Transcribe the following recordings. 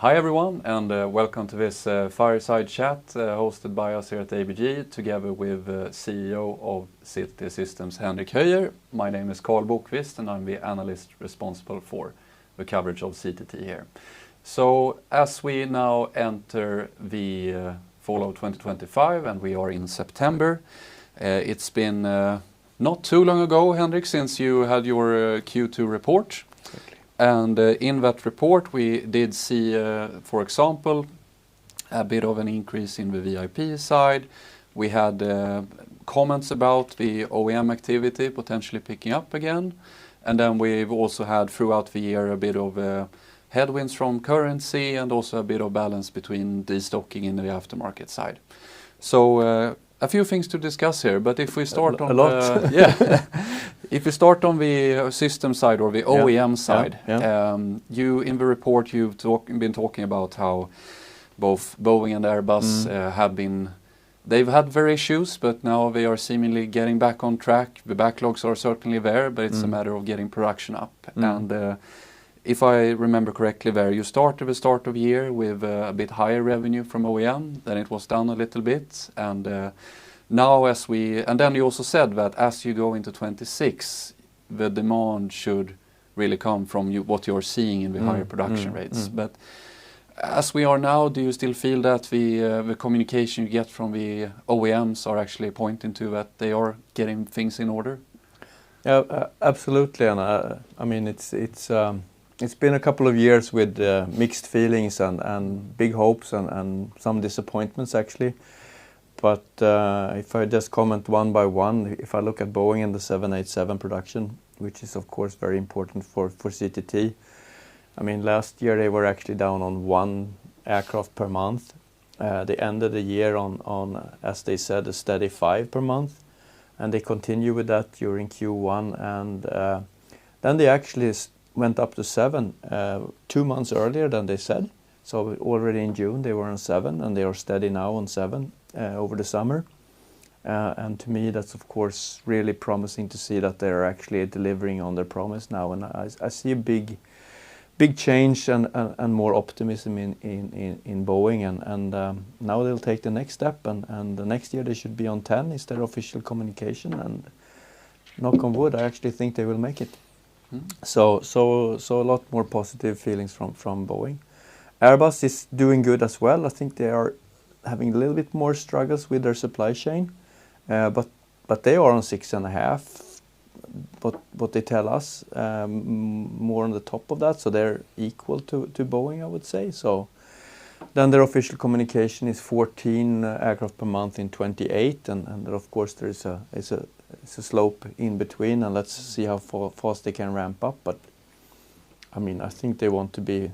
Hi everyone, and welcome to this Fireside chat hosted by us here at ABG together with CEO of CTT Systems Henrik Höjer. My name is Carl Bokvist and I'm the analyst responsible for the coverage of CTT here. So as we now enter the fall of 2025 and we are in September, it's been not too long ago, Henrik, since you had your Q2 report. And in that report we did see, for example, a bit of an increase in the VIP side. We had comments about the OEM activity potentially picking up again. And then we've also had throughout the year a bit of headwinds from currency and also a bit of balance between destocking in the aftermarket side. So a few things to discuss here, but if we start on if we start on the system side or the OEM side, you in the report you've been talking about how both Boeing and Airbus they've had their issues, but now they are seemingly getting back on track. The backlogs are certainly there, but it's a matter of getting production up. And if I remember correctly there, you started the start of the year with a bit higher revenue from OEM, then it was down a little bit. And now and then you also said that as you go into 26, the demand should really come from what you're seeing in the higher production rates. But as we are now, do you still feel that the communication you get from the OEMs are actually pointing to that they are getting things in order? Yeah, absolutely. And I mean, it's been a couple of years with mixed feelings and big hopes and some disappointments actually. But if I just comment one by one, if I look at Boeing and the 787 production, which is of course very important for CTT. I mean, last year they were actually down on 1 aircraft per month. They ended the year on, as they said, a steady 5 per month. And they continue with that during Q1. And then they actually went up to 7 2 months earlier than they said. So already in June they were on 7 and they are steady now on 7 over the summer. And to me that's of course really promising to see that they're actually delivering on their promise now. And I see a big change and more optimism in Boeing. And now they'll take the next step and the next year they should be on 10 is their official communication. And knock on wood, I actually think they will make it. So a lot more positive feelings from Boeing. Airbus is doing good as well. I think they are having a little bit more struggles with their supply chain, but they are on 6.5. But they tell us more on the top of that, so they're equal to Boeing, I would say. So then their official communication is 14 aircraft per month in 28, and of course there is a slope in between, and let's see how fast they can ramp up. But I mean, I think they want to be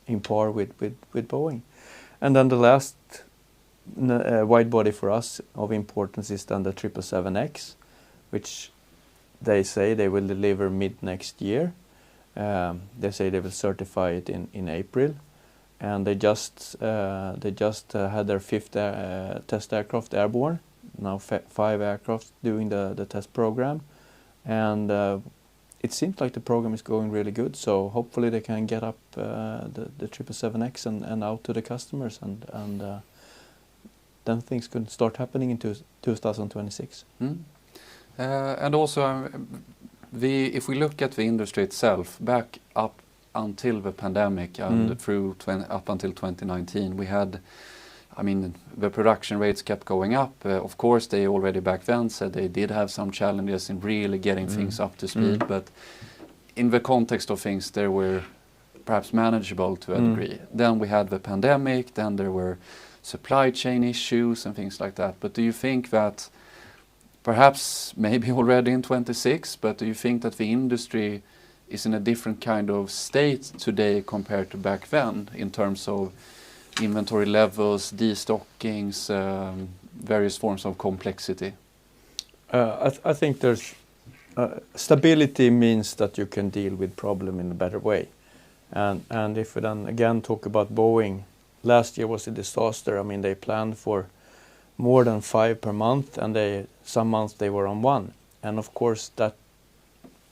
in par with Boeing. And then the last wide body for us of importance is then the 777X, which they say they will deliver mid next year. They say they will certify it in April, and they just had their 5th test aircraft airborne. Now 5 aircraft doing the test program, and it seems like the program is going really good. So hopefully they can get up the 777X and out to the customers, and then things could start happening in 2026. And also, if we look at the industry itself, back up until the pandemic and up until 2019, we had, I mean, the production rates kept going up. Of course, they already back then said they did have some challenges in really getting things up to speed, but in the context of things, they were perhaps manageable to a degree. Then we had the pandemic, then there were supply chain issues and things like that. But do you think that perhaps maybe already in 26, but do you think that the industry is in a different kind of state today compared to back then in terms of inventory levels, destockings, various forms of complexity? I think there's stability means that you can deal with problem in a better way. And if we then again talk about Boeing, last year was a disaster. I mean, they planned for more than 5 per month, and some months they were on 1. And of course that,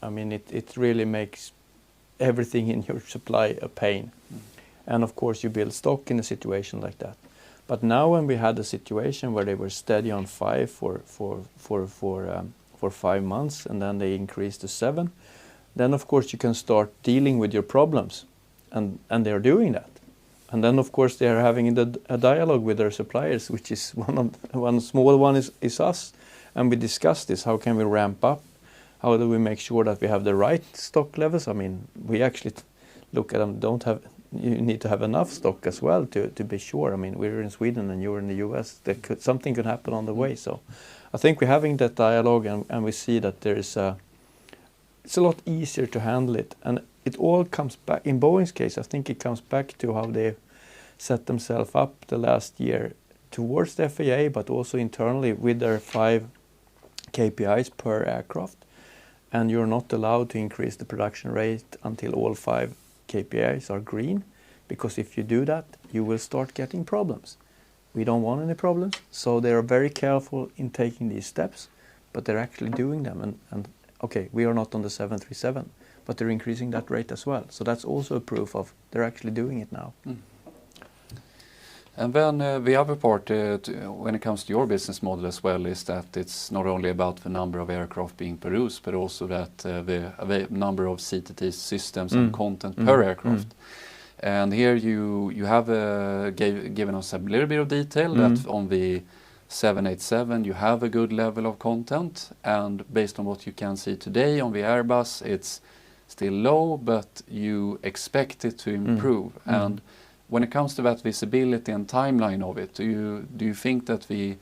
I mean, it really makes everything in your supply a pain. And of course you build stock in a situation like that. But now when we had a situation where they were steady on 5 for 5 months, and then they increased to 7, then of course you can start dealing with your problems, and they're doing that. And then of course they are having a dialogue with their suppliers, which is one small one is us, and we discuss this. How can we ramp up? How do we make sure that we have the right stock levels? I mean, we actually look at them. You need to have enough stock as well to be sure. I mean, we're in Sweden and you're in the US. Something could happen on the way. So I think we're having that dialogue, and we see that it's a lot easier to handle it. And it all comes back, in Boeing's case, I think it comes back to how they set themselves up the last year towards the FAA, but also internally with their 5 KPIs per aircraft. And you're not allowed to increase the production rate until all 5 KPIs are green, because if you do that, you will start getting problems. We don't want any problems, so they are very careful in taking these steps, but they're actually doing them. And okay, we are not on the 737, but they're increasing that rate as well. So that's also a proof of they're actually doing it now. Mm. And then the other part, when it comes to your business model as well, is that it's not only about the number of aircraft being produced, but also that the number of CTT systems and content per aircraft. And here you have given us a little bit of detail that on the 787 you have a good level of content, and based on what you can see today on the Airbus, it's still low, but you expect it to improve. And when it comes to that visibility and timeline of it, do you think that the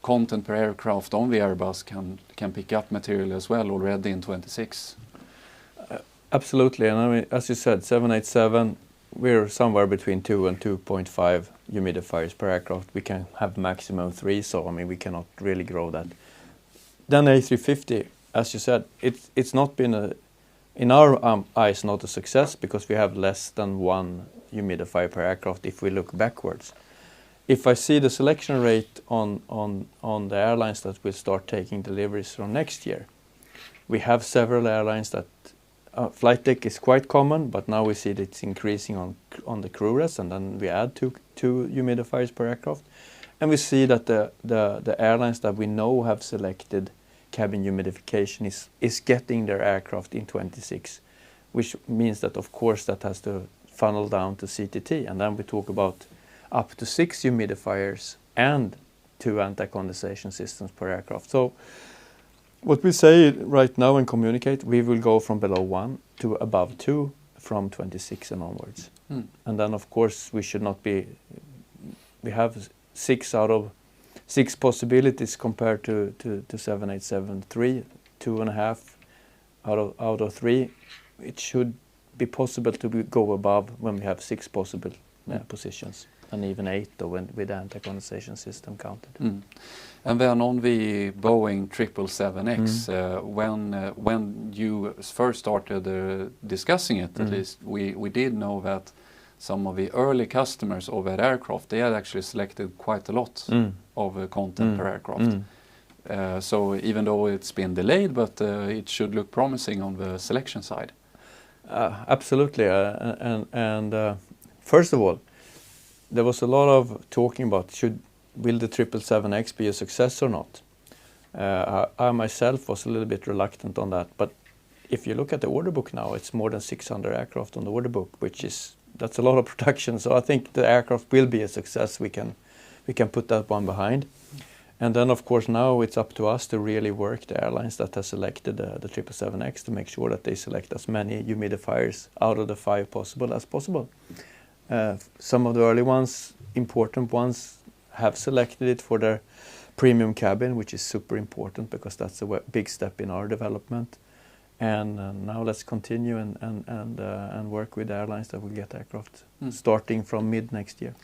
content per aircraft on the Airbus can pick up material as well already in 26? Absolutely, and I mean, as you said, 787, we're somewhere between 2 and 2.5 humidifiers per aircraft. We can have maximum 3, so I mean we cannot really grow that. Then A350, as you said, it's not been in our eyes not a success, because we have less than 1 humidifier per aircraft if we look backwards. If I see the selection rate on the airlines that will start taking deliveries from next year, we have several airlines that flight deck is quite common, but now we see that it's increasing on the crew rest, and then we add two humidifiers per aircraft. And we see that the airlines that we know have selected cabin humidification is getting their aircraft in 26, which means that of course that has to funnel down to CTT, and then we talk about up to 6 humidifiers and 2 anti-condensation systems per aircraft. So what we say right now and communicate, we will go from below 1 to above 2 from 26 and onwards. And then of course we have 6 out of 6 possibilities compared to 787, 3, 2.5 out of 3. It should be possible to go above when we have 6 possible positions, and even 8 with the anti-condensation system counted. And then on the Boeing 777X, when you first started discussing it, at least we did know that some of the early customers of that aircraft, they had actually selected quite a lot of content per aircraft. So even though it's been delayed, but it should look promising on the selection side. Absolutely, and first of all, there was a lot of talking about will the 777X be a success or not. I myself was a little bit reluctant on that, but if you look at the order book now, it's more than 600 aircraft on the order book, that's a lot of production. So I think the aircraft will be a success. We can put that one behind. And then of course now it's up to us to really work the airlines that have selected the 777X to make sure that they select as many humidifiers out of the 5 possible as possible. Some of the early ones, important ones, have selected it for their premium cabin, which is super important because that's a big step in our development. And now let's continue and work with the airlines that will get aircraft starting from mid next year.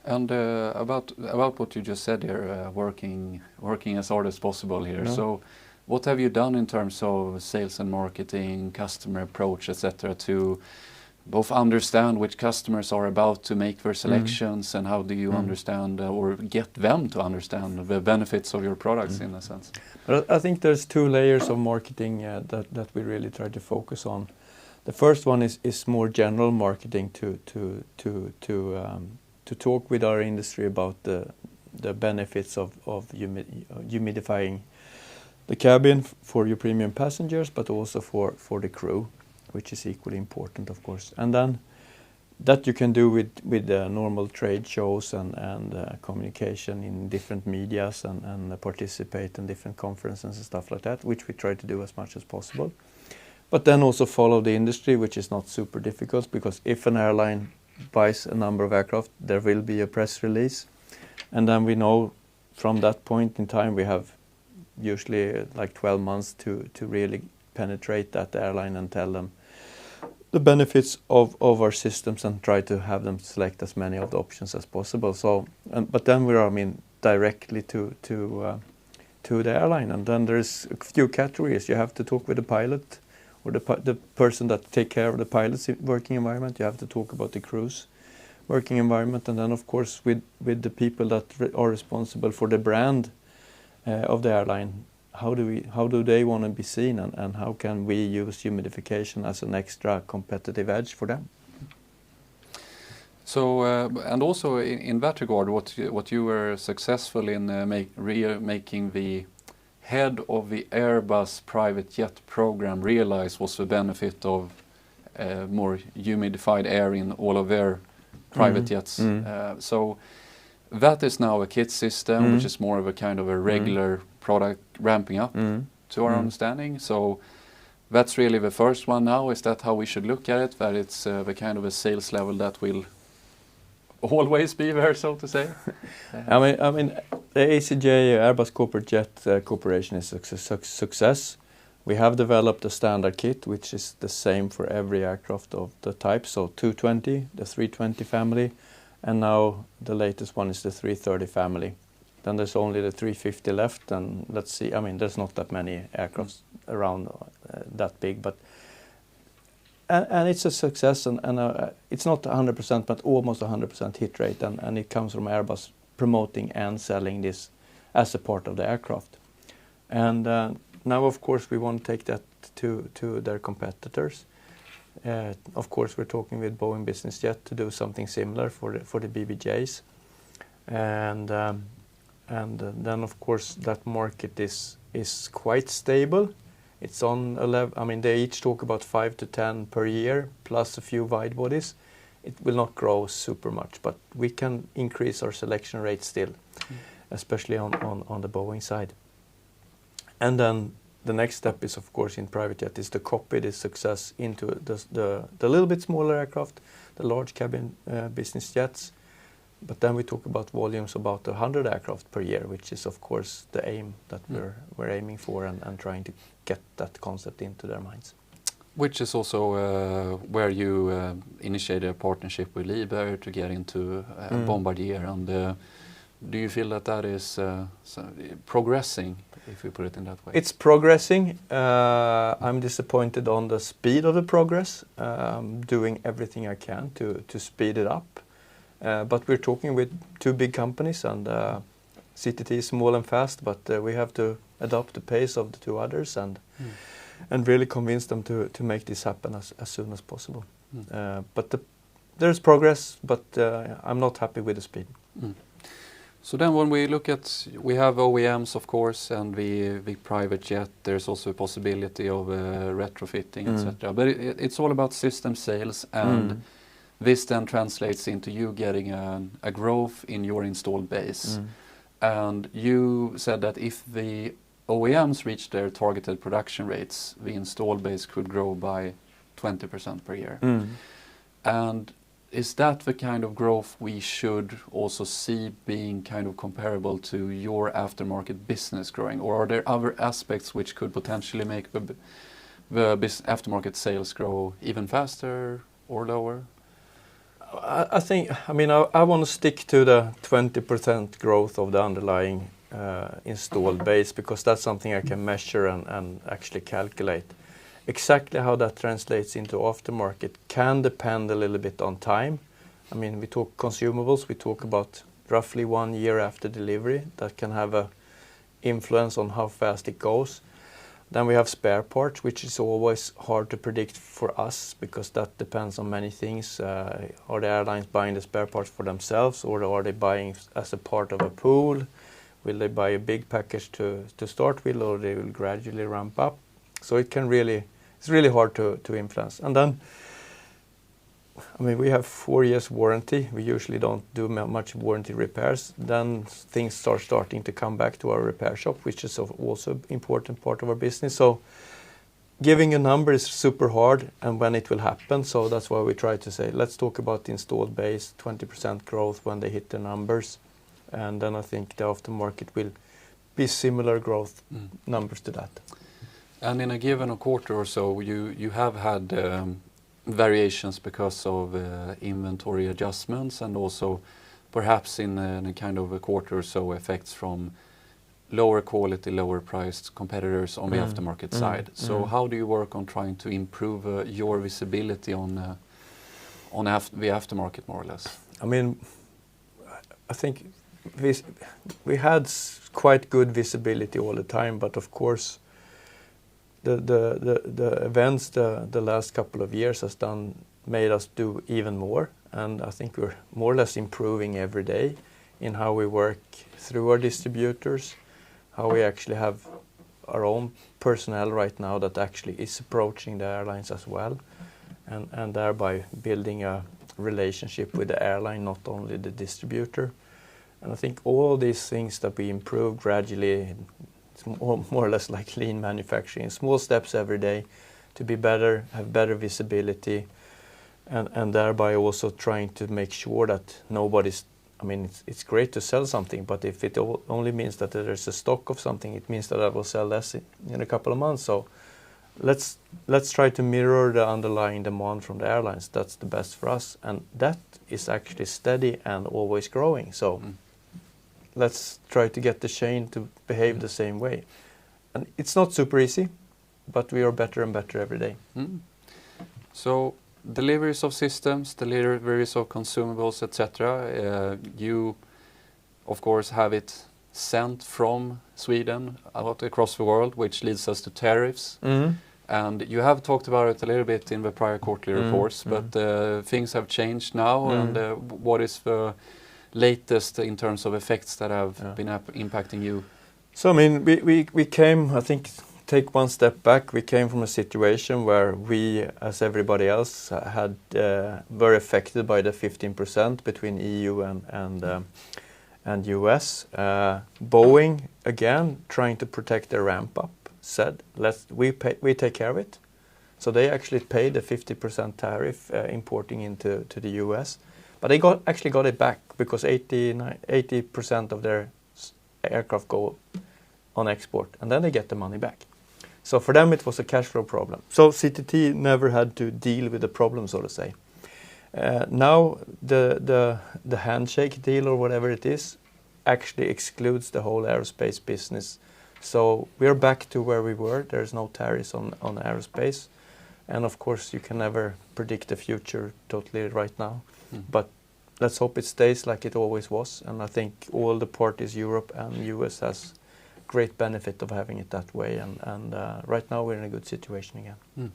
And about what you just said here, working as hard as possible here. So what have you done in terms of sales and marketing, customer approach, etc., to both understand which customers are about to make their selections, and how do you understand or get them to understand the benefits of your products in a sense? But I think there's 2 layers of marketing that we really try to focus on. The first one is more general marketing to talk with our industry about the benefits of humidifying the cabin for your premium passengers, but also for the crew, which is equally important, of course. And then that you can do with normal trade shows and communication in different medias and participate in different conferences and stuff like that, which we try to do as much as possible. But then also follow the industry, which is not super difficult, because if an airline buys a number of aircraft, there will be a press release. And then we know from that point in time, we have usually like 12 months to really penetrate that airline and tell them the benefits of our systems and try to have them select as many of the options as possible. So, but then we are, directly to the airline, and then there's a few categories. You have to talk with the pilot or the person that take care of the pilot's working environment. You have to talk about the crew's working environment, and then of course with the people that are responsible for the brand of the airline. How do they want to be seen, and how can we use humidification as an extra competitive edge for them? So, and also in that regard, what you were successful in making the head of the Airbus private jet program realize was the benefit of more humidified air in all of their private jets. So that is now a kit system, which is more of a kind of a regular product ramping up to our understanding. So that's really the first one now. Is that how we should look at it? That it's the kind of a sales level that will always be there, so to say? I mean, the ACJ Airbus Corporate Jet Corporation is a success. We have developed a standard kit, which is the same for every aircraft of the type. So 220, the 320 family, and now the latest one is the 330 family. Then there's only the 350 left, and let's see. I mean, there's not that many aircrafts around that big, but and it's a success, and it's not 100%, but almost 100% hit rate, and it comes from Airbus promoting and selling this as a part of the aircraft. And now, of course, we want to take that to their competitors. Of course, we're talking with Boeing Business Jet to do something similar for the BBJs, and then of course that market is quite stable. It's on a level. I mean, they each talk about 5 to 10 per year plus a few wide bodies. It will not grow super much, but we can increase our selection rate still, especially on the Boeing side. And then the next step is, of course, in private jet is to copy this success into the little bit smaller aircraft, the large cabin business jets. But then we talk about volumes about 100 aircraft per year, which is, of course, the aim that we're aiming for and trying to get that concept into their minds. Which is also where you initiated a partnership with Liebherr to get into Bombardier. And do you feel that is progressing, if we put it in that way? It's progressing. I'm disappointed on the speed of the progress. Doing everything I can to speed it up. But we're talking with two big companies, and CTT is small and fast, but we have to adopt the pace of the two others and really convince them to make this happen as soon as possible. But there's progress, but I'm not happy with the speed. So then when we look at, we have OEMs, of course, and the private jet, there's also a possibility of retrofitting, etc. But it's all about system sales, and this then translates into you getting a growth in your installed base. And you said that if the OEMs reach their targeted production rates, the installed base could grow by 20% per year. And is that the kind of growth we should also see being kind of comparable to your aftermarket business growing? Or are there other aspects which could potentially make the aftermarket sales grow even faster or lower? I want to stick to the 20% growth of the underlying installed base, because that's something I can measure and actually calculate. Exactly how that translates into aftermarket can depend a little bit on time. I mean, we talk consumables, we talk about roughly 1 year after delivery. That can have an influence on how fast it goes. Then we have spare parts, which is always hard to predict for us because that depends on many things. Are the airlines buying the spare parts for themselves, or are they buying as a part of a pool? Will they buy a big package to start with, or they will gradually ramp up? So it's really hard to influence. And then, I mean, we have 4 years warranty. We usually don't do much warranty repairs. Then things starting to come back to our repair shop, which is also an important part of our business. So giving a number is super hard, and when it will happen. So that's why we try to say, let's talk about the installed base, 20% growth when they hit the numbers. And then I think the aftermarket will be similar growth numbers to that. And in a given quarter or so, you have had variations because of inventory adjustments, and also perhaps in a kind of a quarter or so effects from lower quality, lower priced competitors on the aftermarket side. So how do you work on trying to improve your visibility on the aftermarket, more or less? I mean, I think we had quite good visibility all the time, but of course the events the last couple of years has made us do even more, and I think we're more or less improving every day in how we work through our distributors, how we actually have our own personnel right now that actually is approaching the airlines as well, and thereby building a relationship with the airline, not only the distributor. And I think all these things that we improve gradually, it's more or less like lean manufacturing, small steps every day to be better, have better visibility, and thereby also trying to make sure that nobody's, I mean, it's great to sell something, but if it only means that there's a stock of something, it means that I will sell less in a couple of months. So let's try to mirror the underlying demand from the airlines. That's the best for us, and that is actually steady and always growing. So let's try to get the chain to behave the same way. And it's not super easy, but we are better and better every day. So deliveries of systems, deliveries of consumables, etc. You, of course, have it sent from Sweden out across the world, which leads us to tariffs. And you have talked about it a little bit in the prior quarterly reports, but things have changed now. And what is the latest in terms of effects that have been impacting you? So I mean, we came, I think, take one step back. We came from a situation where we, as everybody else, were affected by the 15% between EU and US. Boeing, again, trying to protect their ramp up, said, we take care of it. So they actually paid the 50% tariff importing into the US. But they actually got it back because 80% of their aircraft go on export, and then they get the money back. So for them it was a cash flow problem. So CTT never had to deal with the problem, so to say. Now the handshake deal, or whatever it is, actually excludes the whole aerospace business. So we're back to where we were. There's no tariffs on aerospace. And of course you can never predict the future totally right now. But let's hope it stays like it always was. And I think all the parties, Europe and US, has great benefit of having it that way. And right now we're in a good situation again.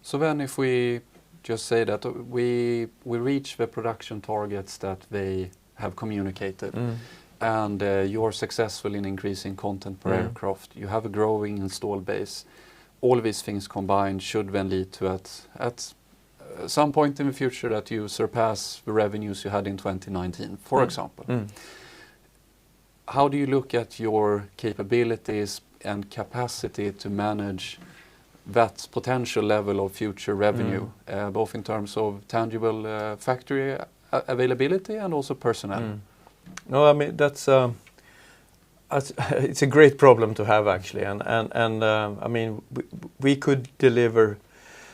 So then if we just say that we reach the production targets that they have communicated, and you're successful in increasing content per aircraft, you have a growing installed base, all these things combined should then lead to at some point in the future that you surpass the revenues you had in 2019, for example. How do you look at your capabilities and capacity to manage that potential level of future revenue, both in terms of tangible factory availability and also personnel? No, I mean, that's it's a great problem to have, actually. And I mean, we could deliver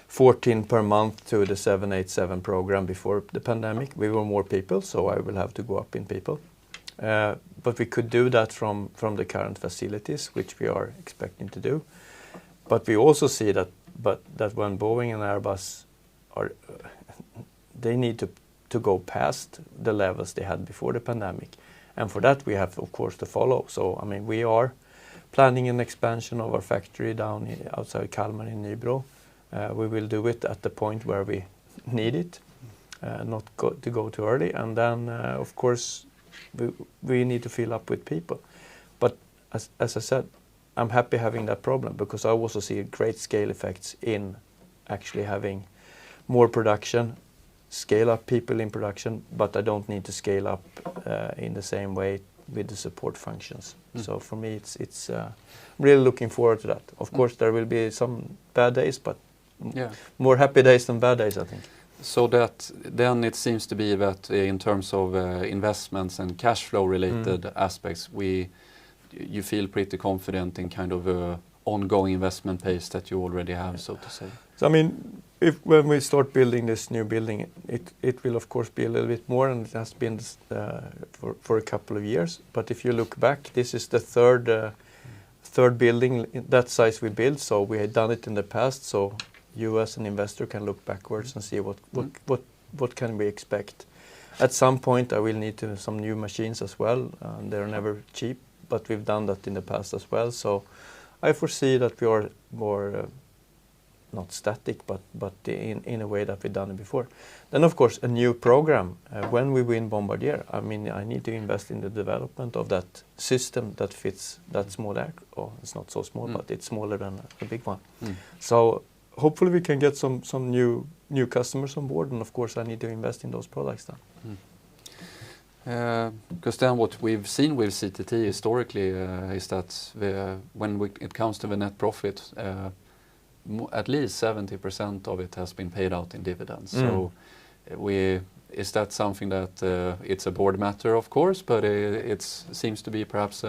14 per month to the 787 program before the pandemic. We were more people, so I will have to go up in people. But we could do that from the current facilities, which we are expecting to do. But we also see that when Boeing and Airbus they need to go past the levels they had before the pandemic. And for that we have, of course, to follow. So, I mean, we are planning an expansion of our factory down outside Kalmar in Nybro. We will do it at the point where we need it, not to go too early. And then, of course, we need to fill up with people. But as I said, I'm happy having that problem because I also see great scale effects in actually having more production, scale up people in production, but I don't need to scale up in the same way with the support functions. So for me, it's really looking forward to that. Of course, there will be some bad days, but more happy days than bad days, I think. So that then it seems to be that in terms of investments and cash flow related aspects, you feel pretty confident in kind of ongoing investment pace that you already have, so to say. So I mean, when we start building this new building, it will of course be a little bit more, and it has been for a couple of years. But if you look back, this is the third building that size we built. So we had done it in the past. So you as an investor can look backwards and see what can we expect. At some point, I will need some new machines as well. They're never cheap, but we've done that in the past as well. So I foresee that we are more not static, but in a way that we've done it before. Then, of course, a new program. When we win Bombardier, I mean, I need to invest in the development of that system that fits that small aircraft. Oh, it's not so small, but it's smaller than a big one. So hopefully we can get some new customers on board, and of course I need to invest in those products then. Because then what we've seen with CTT historically is that when it comes to the net profit, at least 70% of it has been paid out in dividends. So is that something that it's a board matter, of course, but it seems to be perhaps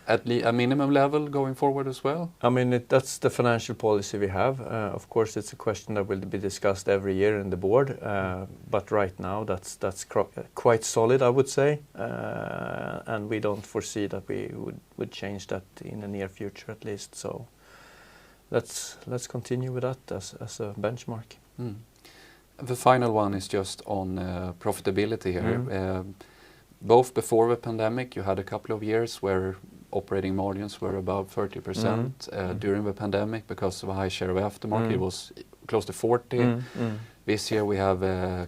at least a minimum level going forward as well? I mean, that's the financial policy we have. Of course, it's a question that will be discussed every year in the board. But right now, that's quite solid, I would say. And we don't foresee that we would change that in the near future, at least. So let's continue with that as a benchmark. The final one is just on profitability here. Both before the pandemic, you had a couple of years where operating margins were above 30%. During the pandemic, because of a high share of aftermarket, it was close to 40%. This year we have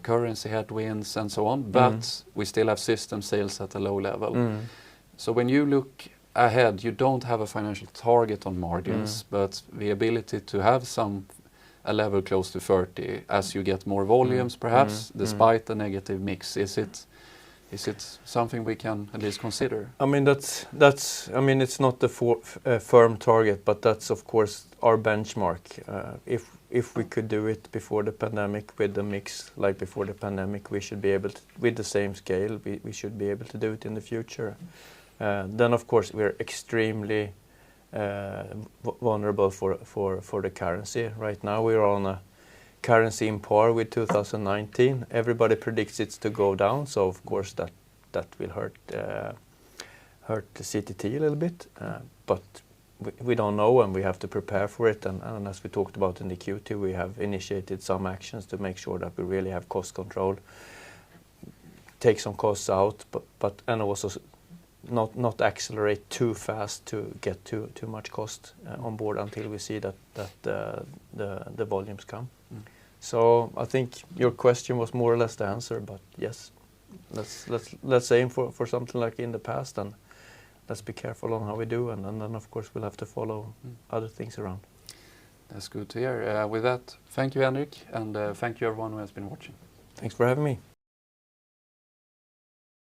currency headwinds and so on, but we still have system sales at a low level. So when you look ahead, you don't have a financial target on margins, but the ability to have a level close to 30 as you get more volumes, perhaps, despite the negative mix. Is it something we can at least consider? I mean, I mean, it's not the firm target, but that's of course our benchmark. If we could do it before the pandemic with the mix like before the pandemic, we should be able to, with the same scale, we should be able to do it in the future. Then of course we're extremely vulnerable for the currency. Right now we're on a currency in par with 2019. Everybody predicts it to go down, so of course that will hurt the CTT a little bit. But we don't know, and we have to prepare for it. And as we talked about in the Q2, we have initiated some actions to make sure that we really have cost control, take some costs out, but and also not accelerate too fast to get too much cost on board until we see that the volumes come. So I think your question was more or less the answer, but yes, let's aim for something like in the past, and let's be careful on how we do, and then of course we'll have to follow other things around. That's good to hear. With that, thank you, Henrik, and thank you everyone who has been watching. Thanks for having me.